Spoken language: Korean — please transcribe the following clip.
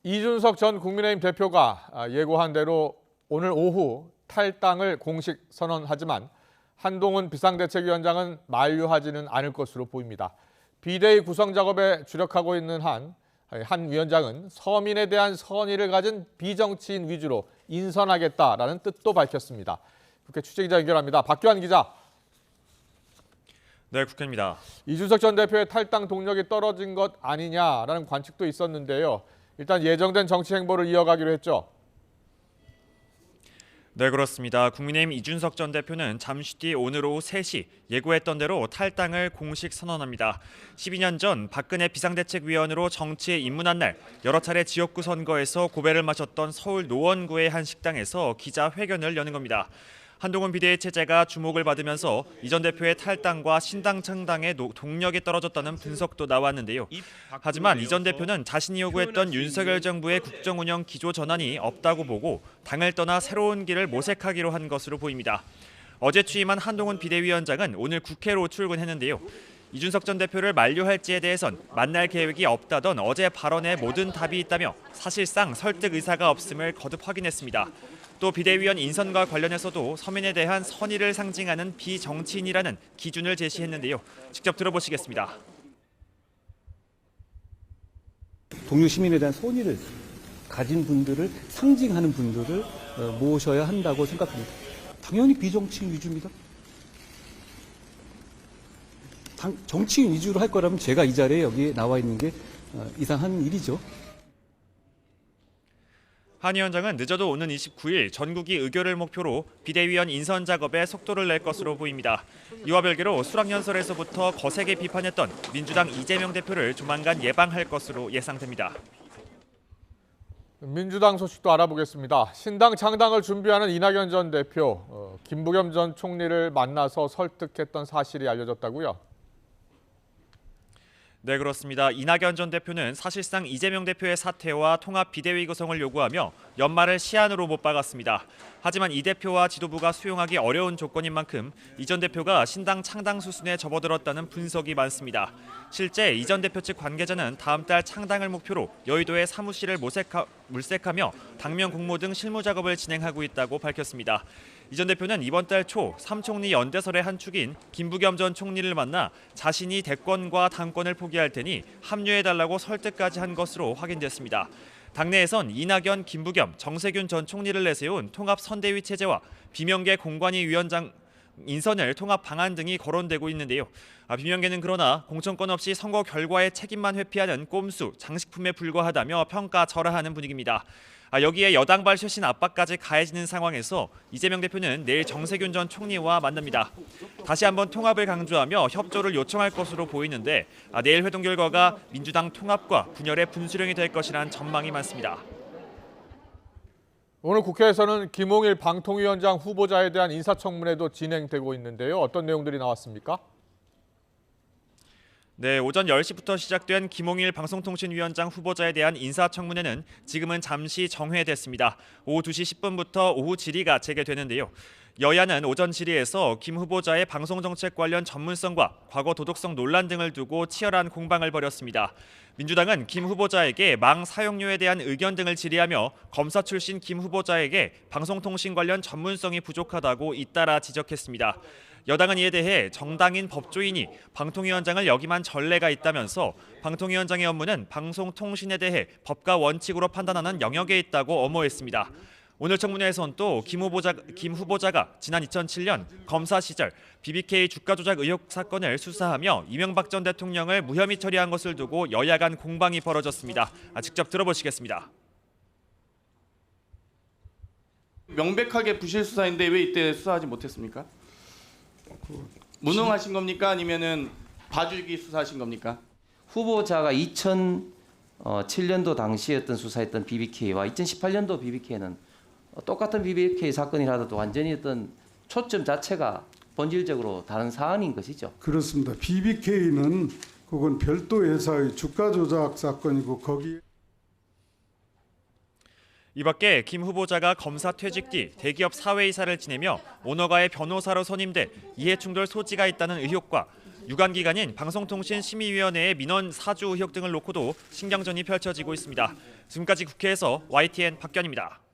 이준석 전 국민의힘 대표가 예고한 대로 오늘 오후 탈당을 공식 선언하지만 한동훈 비상대책위원장은 만류하지는 않을 것으로 보입니다. 비대위 구성 작업에 주력하고 있는 한 위원장은 서민에 대한 선의를 가진 비정치인 위주로 인선하겠다라는 뜻도 밝혔습니다. 국회 취재기자 연결합니다. 박규환 기자. 네, 국회입니다. 이준석 전 대표의 탈당 동력이 떨어진 것 아니냐라는 관측도 있었는데요. 일단 예정된 정치 행보를 이어가기로 했죠. 네, 그렇습니다. 국민의힘 이준석 전 대표는 잠시 뒤 오늘 오후 3시 예고했던 대로 탈당을 공식 선언합니다. 12년 전 박근혜 비상대책위원으로 정치에 입문한 날 여러 차례 지역구 선거에서 고배를 마셨던 서울 노원구의 한 식당에서 기자회견을 여는 겁니다. 한동훈 비대위 체제가 주목을 받으면서 이 전 대표의 탈당과 신당 창당의 동력이 떨어졌다는 분석도 나왔는데요. 하지만 이 전 대표는 자신이 요구했던 윤석열 정부의 국정운영 기조 전환이 없다고 보고 당을 떠나 새로운 길을 모색하기로 한 것으로 보입니다. 어제 취임한 한동훈 비대위원장은 오늘 국회로 출근했는데요. 이준석 전 대표를 만류할지에 대해선 만날 계획이 없다던 어제 발언에 모든 답이 있다며 사실상 설득 의사가 없음을 거듭 확인했습니다. 또 비대위원 인선과 관련해서도 서민에 대한 선의를 상징하는 비정치인이라는 기준을 제시했는데요. 직접 들어보시겠습니다. 동료 시민에 대한 선의를 가진 분들을 상징하는 분들을 모셔야 한다고 생각합니다. 당연히 비정치인 위주입니다. 정치인 위주로 할 거라면 제가 이 자리에 여기 나와 있는 게 이상한 일이죠. 한 위원장은 늦어도 오는 29일 전국이 의결을 목표로 비대위원 인선 작업에 속도를 낼 것으로 보입니다. 이와 별개로 수락연설에서부터 거세게 비판했던 민주당 이재명 대표를 조만간 예방할 것으로 예상됩니다. 민주당 소식도 알아보겠습니다. 신당 창당을 준비하는 이낙연 전 대표, 김부겸 전 총리를 만나서 설득했던 사실이 알려졌다고요? 네, 그렇습니다. 이낙연 전 대표는 사실상 이재명 대표의 사퇴와 통합 비대위 구성을 요구하며 연말을 시한으로 못 박았습니다. 하지만 이 대표와 지도부가 수용하기 어려운 조건인 만큼 이 전 대표가 신당 창당 수순에 접어들었다는 분석이 많습니다. 실제 이 전 대표 측 관계자는 다음 달 창당을 목표로 여의도의 사무실을 물색하며 당면 공모 등 실무 작업을 진행하고 있다고 밝혔습니다. 이 전 대표는 이번 달 초 삼총리 연대설의 한 축인 김부겸 전 총리를 만나 자신이 대권과 당권을 포기할 테니 합류해달라고 설득까지 한 것으로 확인됐습니다. 당내에선 이낙연, 김부겸, 정세균 전 총리를 내세운 통합 선대위 체제와 비명계 공관위 위원장 인선을 통합 방안 등이 거론되고 있는데요. 비명계는 그러나 공천권 없이 선거 결과의 책임만 회피하는 꼼수, 장식품에 불과하다며 평가절하하는 분위기입니다. 여기에 여당발 쇄신 압박까지 가해지는 상황에서 이재명 대표는 내일 정세균 전 총리와 만납니다. 다시 한번 통합을 강조하며 협조를 요청할 것으로 보이는데 내일 회동 결과가 민주당 통합과 분열의 분수령이 될 것이란 전망이 많습니다. 오늘 국회에서는 김홍일 방통위원장 후보자에 대한 인사청문회도 진행되고 있는데요. 어떤 내용들이 나왔습니까? 네, 오전 10시부터 시작된 김홍일 방송통신위원장 후보자에 대한 인사청문회는 지금은 잠시 정회됐습니다. 오후 2시 10분부터 오후 질의가 재개되는데요. 여야는 오전 질의에서 김 후보자의 방송정책 관련 전문성과 과거 도덕성 논란 등을 두고 치열한 공방을 벌였습니다. 민주당은 김 후보자에게 망 사용료에 대한 의견 등을 질의하며 검사 출신 김 후보자에게 방송통신 관련 전문성이 부족하다고 잇따라 지적했습니다. 여당은 이에 대해 정당인 법조인이 방통위원장을 역임한 전례가 있다면서 방통위원장의 업무는 방송통신에 대해 법과 원칙으로 판단하는 영역에 있다고 엄호했습니다. 오늘 청문회에선 또 김 후보자가 지난 2007년 검사 시절 BBK 주가 조작 의혹 사건을 수사하며 이명박 전 대통령을 무혐의 처리한 것을 두고 여야 간 공방이 벌어졌습니다. 직접 들어보시겠습니다. 명백하게 부실 수사인데 왜 이때 수사하지 못했습니까? 무능하신 겁니까? 아니면은 봐주기 수사하신 겁니까? 후보자가 2007년도 당시에 수사했던 BBK와 2018년도 BBK는 똑같은 BBK 사건이라도 완전히 초점 자체가 본질적으로 다른 사안인 것이죠. 그렇습니다. BBK는 그건 별도 회사의 주가 조작 사건이고 거기. 이 밖에 김 후보자가 검사 퇴직 뒤 대기업 사회이사를 지내며 오너가의 변호사로 선임돼 이해충돌 소지가 있다는 의혹과 유관기관인 방송통신심의위원회의 민원 사주 의혹 등을 놓고도 신경전이 펼쳐지고 있습니다. 지금까지 국회에서 YTN 박견입니다.